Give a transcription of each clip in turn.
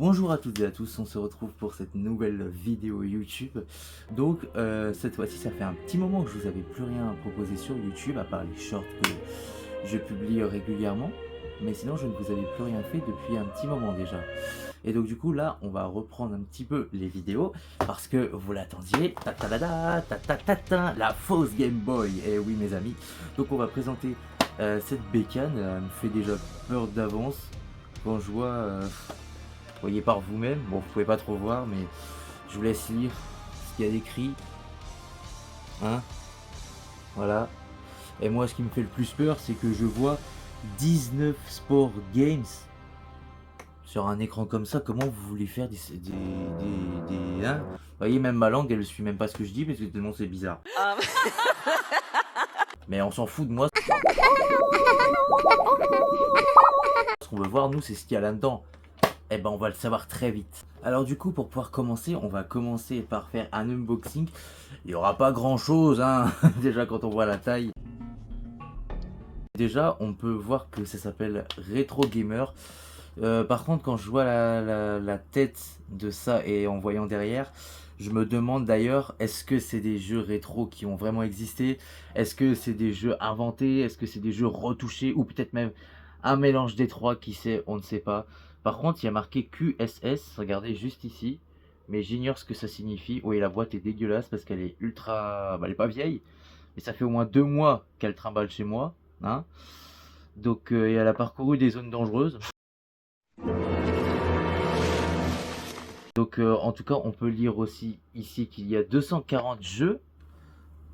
Bonjour à toutes et à tous, on se retrouve pour cette nouvelle vidéo YouTube. Donc cette fois-ci ça fait un petit moment que je vous avais plus rien à proposer sur YouTube à part les shorts que je publie régulièrement. Mais sinon je ne vous avais plus rien fait depuis un petit moment déjà. Et donc du coup là on va reprendre un petit peu les vidéos parce que vous l'attendiez, la fausse Game Boy. Et oui mes amis, donc on va présenter cette bécane, elle me fait déjà peur d'avance quand je vois... voyez par vous-même, bon vous pouvez pas trop voir mais je vous laisse lire ce qu'il y a d'écrit. Hein, voilà. Et moi ce qui me fait le plus peur c'est que je vois 19 Sport Games sur un écran comme ça. Comment vous voulez faire hein, vous voyez, même ma langue elle suit même pas ce que je dis parce que tellement c'est bizarre. Mais on s'en fout de moi. Ce qu'on veut voir nous c'est ce qu'il y a là-dedans. Eh ben on va le savoir très vite. Alors du coup pour pouvoir commencer, on va commencer par faire un unboxing. Il n'y aura pas grand chose hein, déjà quand on voit la taille. Déjà on peut voir que ça s'appelle Retro Gamer. Par contre quand je vois la tête de ça et en voyant derrière, je me demande d'ailleurs, est-ce que c'est des jeux rétro qui ont vraiment existé? Est-ce que c'est des jeux inventés? Est-ce que c'est des jeux retouchés? Ou peut-être même un mélange des trois, qui sait, on ne sait pas. Par contre, il y a marqué QSS, regardez juste ici. Mais j'ignore ce que ça signifie. Oui, la boîte est dégueulasse parce qu'elle est ultra... Bah, elle est pas vieille. Mais ça fait au moins 2 mois qu'elle trimballe chez moi. Hein, donc, et elle a parcouru des zones dangereuses. Donc en tout cas on peut lire aussi ici qu'il y a 240 jeux.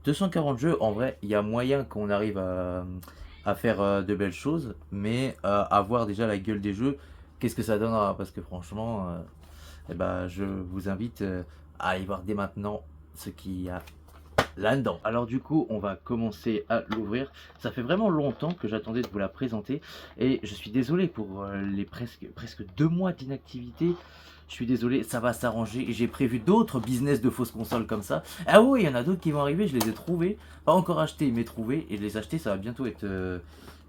240 jeux, en vrai il y a moyen qu'on arrive à faire de belles choses. Mais à voir déjà la gueule des jeux, qu'est-ce que ça donnera. Parce que franchement, eh ben, je vous invite à aller voir dès maintenant ce qu'il y a là-dedans. Alors du coup on va commencer à l'ouvrir. Ça fait vraiment longtemps que j'attendais de vous la présenter. Et je suis désolé pour les presque 2 mois d'inactivité. Je suis désolé, ça va s'arranger. J'ai prévu d'autres business de fausses consoles comme ça. Ah oui, il y en a d'autres qui vont arriver, je les ai trouvés. Pas encore achetés, mais trouvés. Et les acheter, ça va bientôt être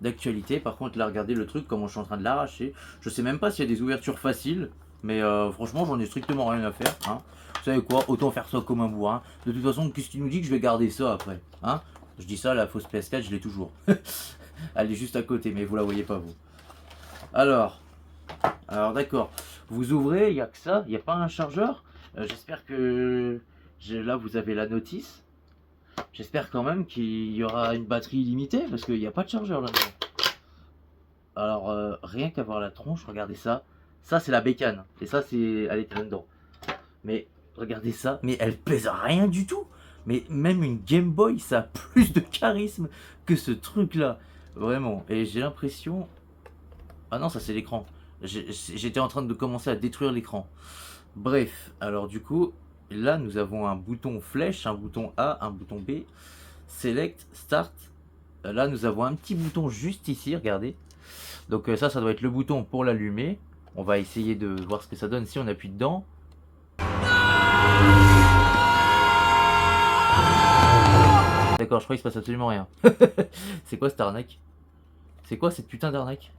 d'actualité. Par contre, là, regardez le truc, comment je suis en train de l'arracher. Je sais même pas s'il y a des ouvertures faciles. Mais franchement, j'en ai strictement rien à faire. Hein. Vous savez quoi, autant faire ça comme un bourrin. De toute façon, qu'est-ce qui nous dit que je vais garder ça après, hein? Je dis ça, la fausse PS4, je l'ai toujours. Elle est juste à côté, mais vous la voyez pas, vous. Alors d'accord. Vous ouvrez, il n'y a que ça, il n'y a pas un chargeur. J'espère que là vous avez la notice. J'espère quand même qu'il y aura une batterie illimitée parce qu'il n'y a pas de chargeur là-dedans. Alors rien qu'à voir la tronche, regardez ça. Ça c'est la bécane et ça c'est elle est là-dedans. Mais regardez ça, mais elle pèse rien du tout. Mais même une Game Boy, ça a plus de charisme que ce truc-là. Vraiment. Et j'ai l'impression... Ah non, ça c'est l'écran. J'étais en train de commencer à détruire l'écran. Bref, alors du coup, là nous avons un bouton flèche, un bouton A, un bouton B. Select, Start. Là nous avons un petit bouton juste ici, regardez. Donc ça doit être le bouton pour l'allumer. On va essayer de voir ce que ça donne si on appuie dedans. D'accord, je crois qu'il se passe absolument rien. C'est quoi cette arnaque? C'est quoi cette putain d'arnaque?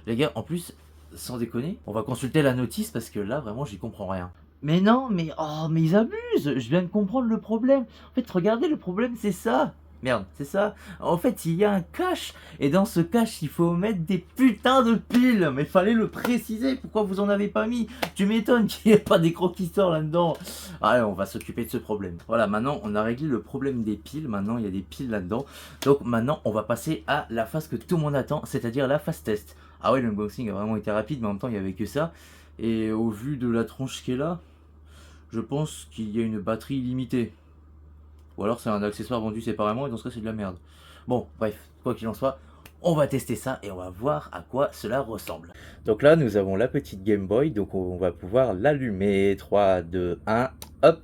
Les gars, en plus, sans déconner, on va consulter la notice parce que là, vraiment, j'y comprends rien. Mais non, mais oh, mais ils abusent. Je viens de comprendre le problème. En fait, regardez, le problème, c'est ça. Merde, c'est ça. En fait, il y a un cache. Et dans ce cache, il faut mettre des putains de piles. Mais fallait le préciser. Pourquoi vous en avez pas mis? Tu m'étonnes qu'il n'y ait pas d'écran qui sort là-dedans. Allez, on va s'occuper de ce problème. Voilà, maintenant, on a réglé le problème des piles. Maintenant, il y a des piles là-dedans. Donc, maintenant, on va passer à la phase que tout le monde attend, c'est-à-dire la phase test. Ah ouais, l'unboxing a vraiment été rapide, mais en même temps, il n'y avait que ça. Et au vu de la tronche qui est là, je pense qu'il y a une batterie illimitée. Ou alors c'est un accessoire vendu séparément et dans ce cas c'est de la merde. Bon, bref, quoi qu'il en soit, on va tester ça et on va voir à quoi cela ressemble. Donc là, nous avons la petite Game Boy, donc on va pouvoir l'allumer. 3, 2, 1, hop.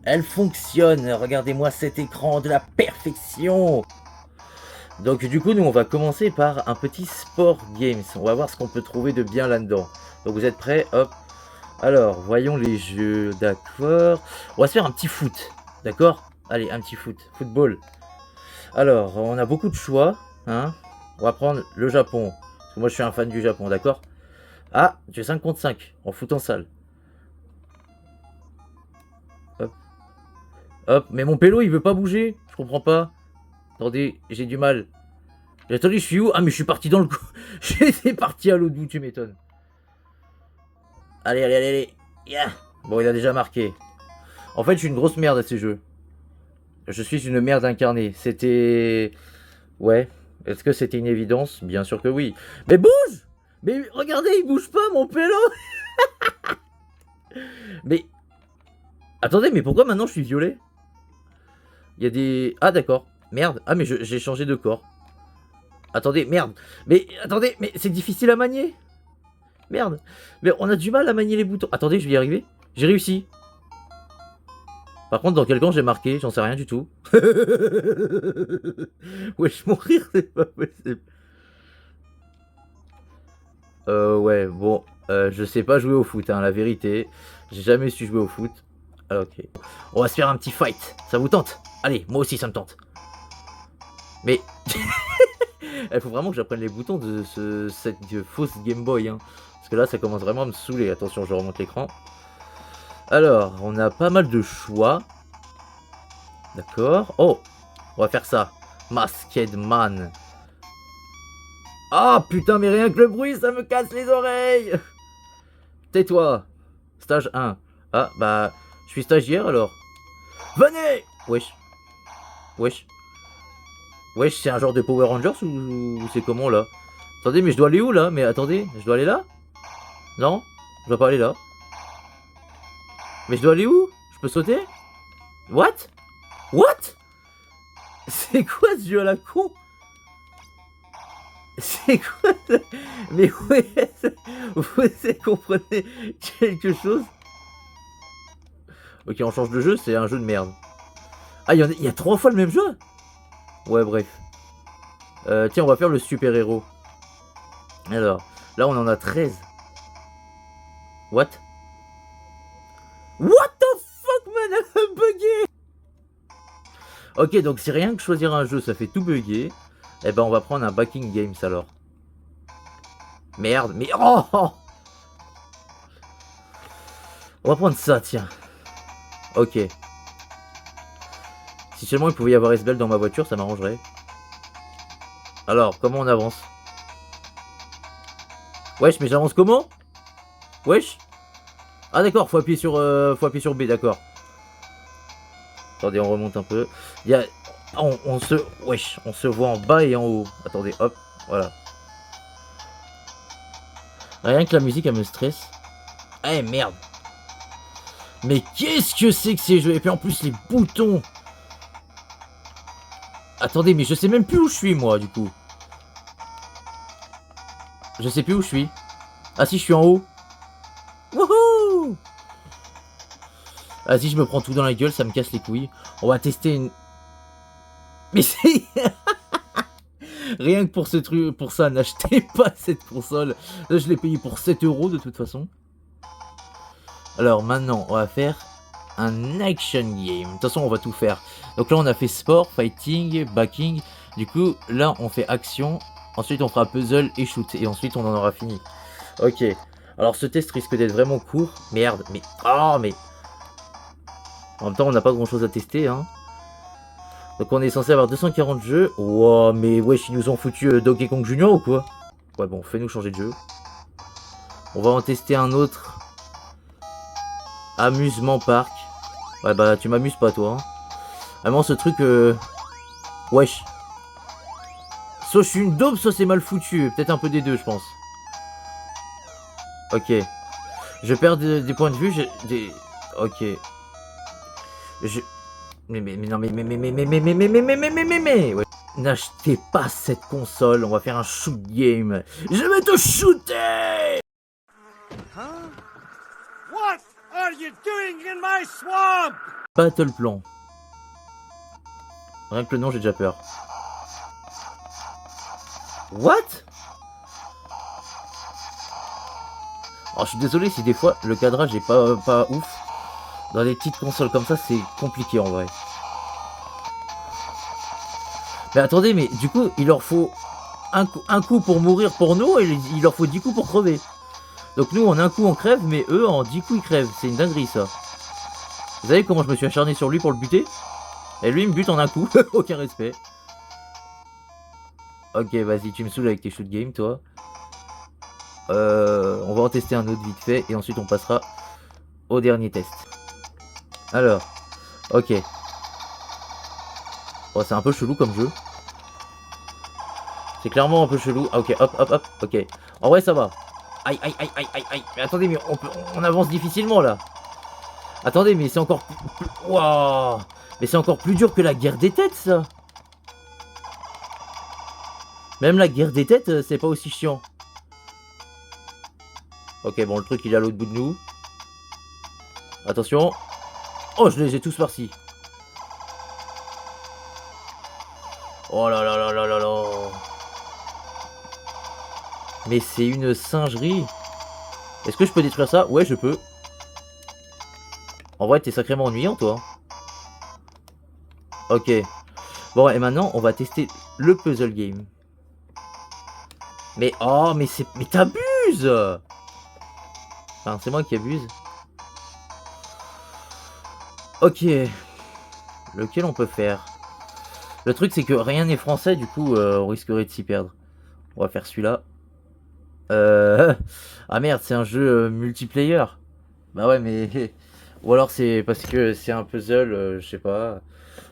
Elle fonctionne, regardez-moi cet écran de la perfection. Donc du coup, nous on va commencer par un petit Sport Games. On va voir ce qu'on peut trouver de bien là-dedans. Donc vous êtes prêts? Hop. Alors, voyons les jeux, d'accord. On va se faire un petit foot, d'accord? Allez, un petit football. Alors, on a beaucoup de choix, hein. On va prendre le Japon. Parce que moi, je suis un fan du Japon, d'accord? Ah, j'ai 5 contre 5 en foot en salle. Hop. Hop, mais mon pélo il veut pas bouger. Je comprends pas. Attendez, j'ai du mal. Attendez, je suis où? Ah, mais je suis parti dans le coup. J'étais parti à l'autre bout, tu m'étonnes. Allez, allez, allez, allez. Yeah. Bon, il a déjà marqué. En fait, je suis une grosse merde à ces jeux. Je suis une merde incarnée. C'était... Ouais. Est-ce que c'était une évidence? Bien sûr que oui. Mais bouge! Mais regardez, il bouge pas, mon pélo! Mais... Attendez, mais pourquoi maintenant je suis violet? Il y a des... Ah, d'accord. Merde. Ah, mais j'ai changé de corps. Attendez, merde. Mais attendez, mais c'est difficile à manier. Merde. Mais on a du mal à manier les boutons. Attendez, je vais y arriver. J'ai réussi. Par contre, dans quel camp j'ai marqué? J'en sais rien du tout. Wesh, mourir, c'est pas possible. Ouais, bon. Je sais pas jouer au foot, hein, la vérité. J'ai jamais su jouer au foot. Ah, ok. On va se faire un petit fight. Ça vous tente? Allez, moi aussi ça me tente. Mais... Il faut vraiment que j'apprenne les boutons de cette fausse Game Boy. Hein. Parce que là, ça commence vraiment à me saouler. Attention, je remonte l'écran. Alors, on a pas mal de choix. D'accord. Oh, on va faire ça. Masked Man. Ah, putain, mais rien que le bruit, ça me casse les oreilles. Tais-toi. Stage 1. Ah, bah, je suis stagiaire alors. Venez. Wesh. Wesh. Wesh, c'est un genre de Power Rangers ou c'est comment là? Attendez, mais je dois aller où là? Mais attendez, je dois aller là? Non? Je dois pas aller là. Mais je dois aller où? Je peux sauter? What? What? C'est quoi ce jeu à la con? C'est quoi ça? Mais ouais, vous comprenez quelque chose? Ok, on change de jeu, c'est un jeu de merde. Ah, il y a 3 fois le même jeu? Ouais, bref. Tiens, on va faire le super-héros. Alors, là on en a 13. What? What the fuck, man? Elle a bugué! Ok, donc c'est rien que choisir un jeu, ça fait tout bugger. Eh ben, on va prendre un backing games alors. Merde, mais... Oh! On va prendre ça, tiens. Ok. Si seulement il pouvait y avoir Esbel dans ma voiture, ça m'arrangerait. Alors, comment on avance? Wesh, mais j'avance comment? Wesh? Ah d'accord, faut appuyer sur B, d'accord. Attendez, on remonte un peu. Il y a... on se... Wesh, on se voit en bas et en haut. Attendez, hop, voilà. Rien que la musique, elle me stresse. Eh merde. Mais qu'est-ce que c'est que ces jeux? Et puis en plus, les boutons. Attendez, mais je sais même plus où je suis, moi, du coup. Je sais plus où je suis. Ah si, je suis en haut. Wouhou! Vas-y, je me prends tout dans la gueule, ça me casse les couilles. On va tester une... Mais c'est... Rien que pour ce truc, pour ça, n'achetez pas cette console. Là, je l'ai payé pour 7 € de toute façon. Alors maintenant, on va faire un action game. De toute façon, on va tout faire. Donc là, on a fait sport, fighting, backing. Du coup, là, on fait action. Ensuite, on fera puzzle et shoot. Et ensuite, on en aura fini. Ok. Alors, ce test risque d'être vraiment court. Merde, mais... Oh, mais... En même temps, on n'a pas grand-chose à tester, hein. Donc, on est censé avoir 240 jeux. Wow, mais wesh, ils nous ont foutu Donkey Kong Junior ou quoi? Ouais, bon, fais-nous changer de jeu. On va en tester un autre. Amusement parc. Ouais, bah, tu m'amuses pas, toi. Hein. Vraiment, ce truc... Wesh. Soit je suis une daube, soit c'est mal foutu. Peut-être un peu des deux, je pense. Ok. Je perds des points de vue. Ok. Mais non, mais ouais. N'achetez pas cette console. On va faire un shoot game. Je vais te shooter. Huh? What are you doing in my swamp? Battle plan. Rien que le nom, j'ai déjà peur. What? Alors, je suis désolé si des fois le cadrage est pas ouf. Dans les petites consoles comme ça, c'est compliqué en vrai. Mais attendez, mais du coup, il leur faut un coup pour mourir pour nous et il leur faut 10 coups pour crever. Donc nous, en un coup, on crève, mais eux, en 10 coups, ils crèvent. C'est une dinguerie, ça. Vous savez comment je me suis acharné sur lui pour le buter? Et lui, il me bute en un coup. Aucun respect. Ok, vas-y, tu me saoules avec tes shoot game, toi. On va en tester un autre vite fait. Et ensuite, on passera au dernier test. Alors, ok. Oh, c'est un peu chelou comme jeu. C'est clairement un peu chelou. Ah, ok, hop, hop, hop, ok. En vrai, ça va. Aïe, aïe, aïe, aïe, aïe, aïe. Mais attendez, mais on avance difficilement, là. Attendez, mais c'est encore... Waouh. Mais c'est encore plus dur que la guerre des têtes, ça. Même la guerre des têtes, c'est pas aussi chiant. Ok, bon, le truc, il est à l'autre bout de nous. Attention. Oh, je les ai tous farcis. Oh là là là là là là. Mais c'est une singerie. Est-ce que je peux détruire ça? Ouais, je peux. En vrai, t'es sacrément ennuyant, toi. Ok. Bon, et maintenant, on va tester le puzzle game. Mais, oh, mais c'est... Mais t'abuses! Enfin, c'est moi qui abuse. Ok. Lequel on peut faire? Le truc, c'est que rien n'est français, du coup, on risquerait de s'y perdre. On va faire celui-là. Ah merde, c'est un jeu multiplayer. Bah ouais, mais... Ou alors c'est parce que c'est un puzzle, je sais pas.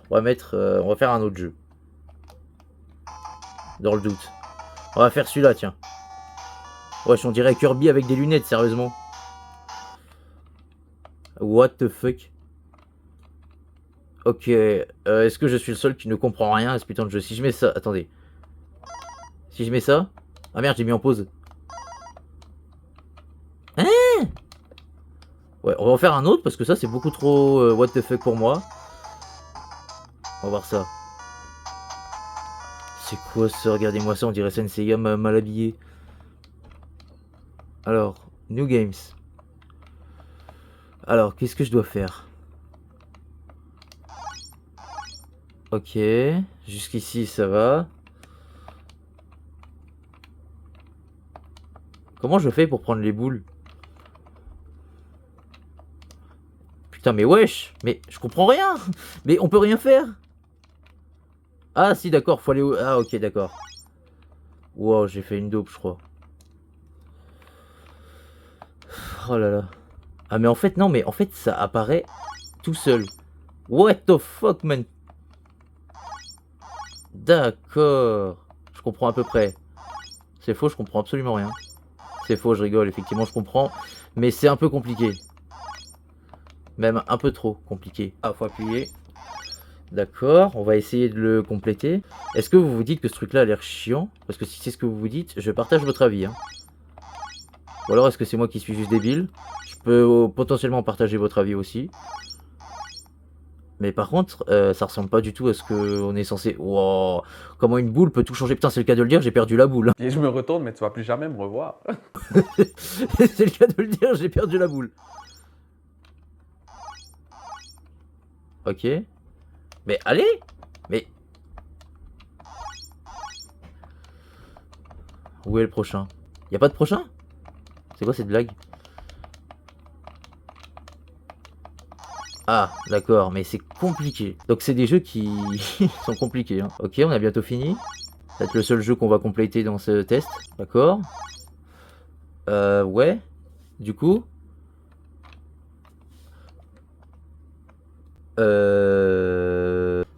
On va mettre... on va faire un autre jeu. Dans le doute. On va faire celui-là, tiens. Wesh, on dirait Kirby avec des lunettes, sérieusement. What the fuck? Ok, est-ce que je suis le seul qui ne comprend rien à ce putain de jeu? Si je mets ça... Attendez. Si je mets ça... Ah merde, j'ai mis en pause. Hein? Ouais, on va en faire un autre parce que ça c'est beaucoup trop what the fuck pour moi. On va voir ça. C'est quoi ça? Regardez-moi ça, on dirait Senseiya mal habillé. Alors, New Games. Alors, qu'est-ce que je dois faire? Ok, jusqu'ici ça va. Comment je fais pour prendre les boules? Putain, mais wesh! Mais je comprends rien! Mais on peut rien faire! Ah si, d'accord, faut aller où? Ah ok, d'accord. Wow, j'ai fait une dope, je crois. Oh là là. Ah mais en fait, non, mais en fait, ça apparaît tout seul. What the fuck, man? D'accord. Je comprends à peu près. C'est faux, je comprends absolument rien. C'est faux, je rigole, effectivement, je comprends. Mais c'est un peu compliqué. Même un peu trop compliqué. Ah, faut appuyer. D'accord, on va essayer de le compléter. Est-ce que vous vous dites que ce truc-là a l'air chiant? Parce que si c'est ce que vous vous dites, je partage votre avis. Hein. Ou alors est-ce que c'est moi qui suis juste débile? Je peux potentiellement partager votre avis aussi. Mais par contre, ça ressemble pas du tout à ce qu'on est censé... Wow. Comment une boule peut tout changer? Putain, c'est le cas de le dire, j'ai perdu la boule. Et je me retourne, mais tu vas plus jamais me revoir. C'est le cas de le dire, j'ai perdu la boule. Ok. Mais allez! Mais... Où est le prochain? Y'a pas de prochain? C'est quoi cette blague? Ah, d'accord, mais c'est compliqué. Donc c'est des jeux qui sont compliqués. Hein. Ok, on a bientôt fini. Ça va être le seul jeu qu'on va compléter dans ce test. D'accord. Ouais. Du coup...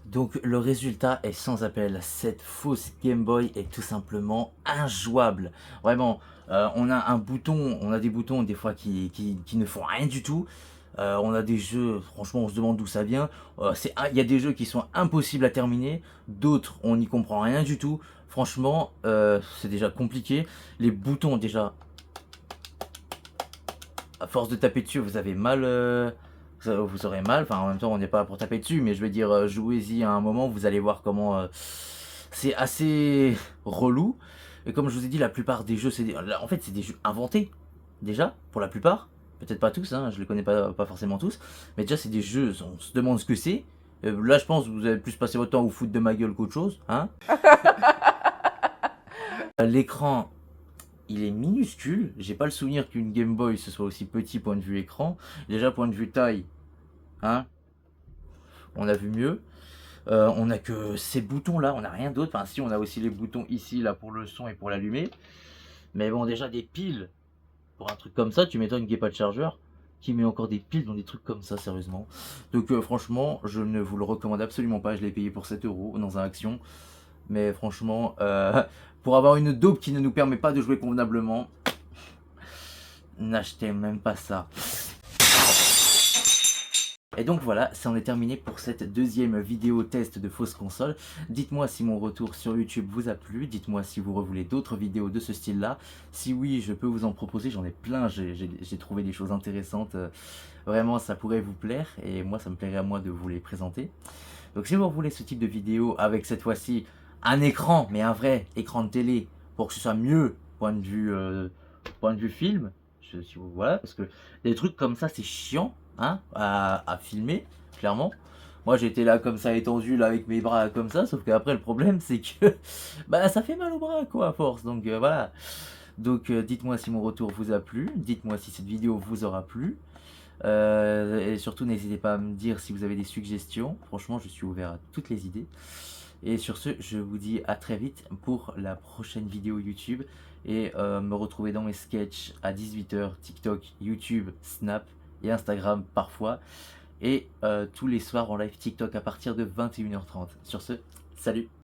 Donc le résultat est sans appel. Cette fausse Game Boy est tout simplement injouable. Vraiment, on a un bouton, on a des boutons des fois qui ne font rien du tout. On a des jeux, franchement on se demande d'où ça vient. Il y a des jeux qui sont impossibles à terminer. D'autres, on n'y comprend rien du tout. Franchement, c'est déjà compliqué. Les boutons déjà, à force de taper dessus, vous avez mal... vous aurez mal, enfin en même temps on n'est pas là pour taper dessus, mais je veux dire jouez-y à un moment, vous allez voir comment c'est assez relou. Et comme je vous ai dit, la plupart des jeux, en fait c'est des jeux inventés, déjà, pour la plupart. Peut-être pas tous, hein, je les connais pas forcément tous, mais déjà c'est des jeux, on se demande ce que c'est. Là je pense que vous avez plus passé votre temps à vous foutre de ma gueule qu'autre chose, hein. L'écran, il est minuscule. J'ai pas le souvenir qu'une Game Boy ce soit aussi petit point de vue écran. Déjà point de vue taille, hein, on a vu mieux. On a que ces boutons là, on n'a rien d'autre. Enfin si, on a aussi les boutons ici là pour le son et pour l'allumer. Mais bon, déjà des piles pour un truc comme ça, tu m'étonnes qu'il n'y ait pas de chargeur. Qui met encore des piles dans des trucs comme ça, sérieusement. Donc franchement, je ne vous le recommande absolument pas. Je l'ai payé pour 7 € dans un Action. Mais franchement, pour avoir une dope qui ne nous permet pas de jouer convenablement, n'achetez même pas ça. Et donc voilà, ça en est terminé pour cette deuxième vidéo test de fausse console. Dites-moi si mon retour sur YouTube vous a plu, dites-moi si vous voulez d'autres vidéos de ce style-là. Si oui, je peux vous en proposer, j'en ai plein, j'ai trouvé des choses intéressantes. Vraiment, ça pourrait vous plaire et moi, ça me plairait à moi de vous les présenter. Donc si vous voulez ce type de vidéo avec cette fois-ci un écran, mais un vrai écran de télé, pour que ce soit mieux point de vue film, voilà, parce que des trucs comme ça c'est chiant, hein, à filmer, clairement. Moi j'étais là comme ça étendu là avec mes bras comme ça, sauf qu'après le problème c'est que bah ça fait mal aux bras quoi à force, donc voilà. Donc dites-moi si mon retour vous a plu, dites-moi si cette vidéo vous aura plu. Et surtout n'hésitez pas à me dire si vous avez des suggestions, franchement je suis ouvert à toutes les idées. Et sur ce, je vous dis à très vite pour la prochaine vidéo YouTube. Et me retrouver dans mes sketchs à 18 h, TikTok, YouTube, Snap et Instagram parfois. Et tous les soirs en live TikTok à partir de 21 h 30. Sur ce, salut!